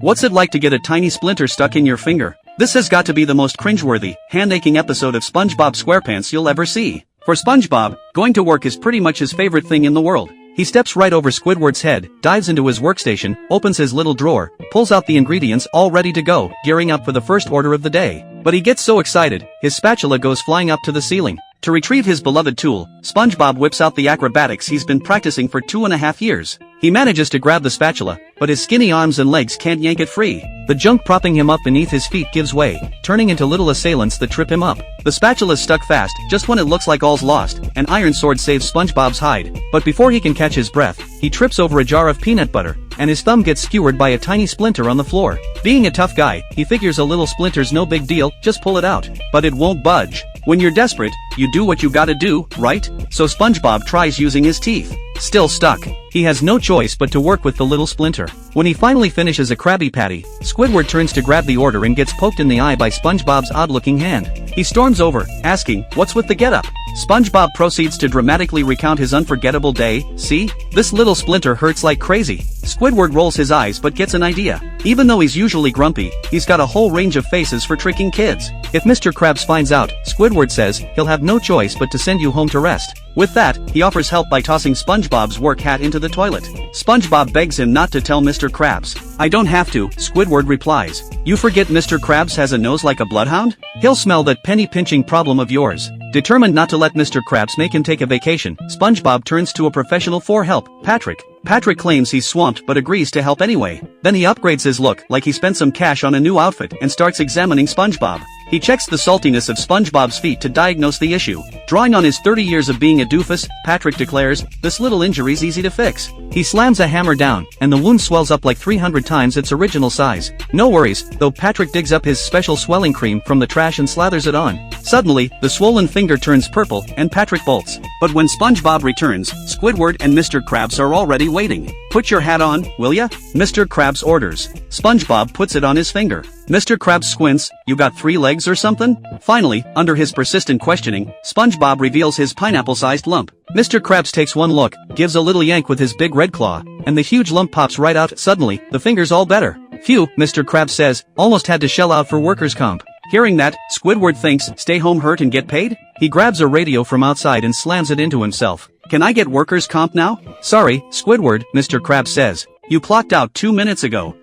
What's it like to get a tiny splinter stuck in your finger? This has got to be the most cringeworthy, hand-aching episode of SpongeBob SquarePants you'll ever see. For SpongeBob, going to work is pretty much his favorite thing in the world. He steps right over Squidward's head, dives into his workstation, opens his little drawer, pulls out the ingredients all ready to go, gearing up for the first order of the day. But he gets so excited, his spatula goes flying up to the ceiling. To retrieve his beloved tool, SpongeBob whips out the acrobatics he's been practicing for 2.5 years. He manages to grab the spatula, but his skinny arms and legs can't yank it free. The junk propping him up beneath his feet gives way, turning into little assailants that trip him up. The spatula's stuck fast, just when it looks like all's lost. An iron sword saves SpongeBob's hide, but before he can catch his breath, he trips over a jar of peanut butter, and his thumb gets skewered by a tiny splinter on the floor. Being a tough guy, he figures a little splinter's no big deal, just pull it out. But it won't budge. When you're desperate, you do what you gotta do, right? So SpongeBob tries using his teeth. Still stuck. He has no choice but to work with the little splinter. When he finally finishes a Krabby Patty, Squidward turns to grab the order and gets poked in the eye by SpongeBob's odd-looking hand. He storms over, asking, "What's with the getup?" SpongeBob proceeds to dramatically recount his unforgettable day. "See? This little splinter hurts like crazy." Squidward rolls his eyes but gets an idea. Even though he's usually grumpy, he's got a whole range of faces for tricking kids. If Mr. Krabs finds out, Squidward says, he'll have no choice but to send you home to rest. With that, he offers help by tossing SpongeBob's work hat into the toilet. SpongeBob begs him not to tell Mr. Krabs. "I don't have to," Squidward replies. "You forget Mr. Krabs has a nose like a bloodhound? He'll smell that penny-pinching problem of yours." Determined not to let Mr. Krabs make him take a vacation, SpongeBob turns to a professional for help, Patrick. Patrick claims he's swamped but agrees to help anyway. Then he upgrades his look like he spent some cash on a new outfit and starts examining SpongeBob. He checks the saltiness of SpongeBob's feet to diagnose the issue. Drawing on his 30 years of being a doofus, Patrick declares, "This little injury's easy to fix." He slams a hammer down, and the wound swells up like 300 times its original size. No worries, though Patrick digs up his special swelling cream from the trash and slathers it on. Suddenly, the swollen finger turns purple, and Patrick bolts. But when SpongeBob returns, Squidward and Mr. Krabs are already waiting. "Put your hat on, will ya?" Mr. Krabs orders. SpongeBob puts it on his finger. Mr. Krabs squints. "You got 3 legs or something?" Finally, under his persistent questioning, SpongeBob reveals his pineapple-sized lump. Mr. Krabs takes one look, gives a little yank with his big red claw, and the huge lump pops right out. Suddenly, the finger's all better. "Phew," Mr. Krabs says, "almost had to shell out for workers' comp." Hearing that, Squidward thinks, "Stay home hurt and get paid?" He grabs a radio from outside and slams it into himself. "Can I get workers' comp now?" "Sorry, Squidward," Mr. Krabs says. "You clocked out 2 minutes ago."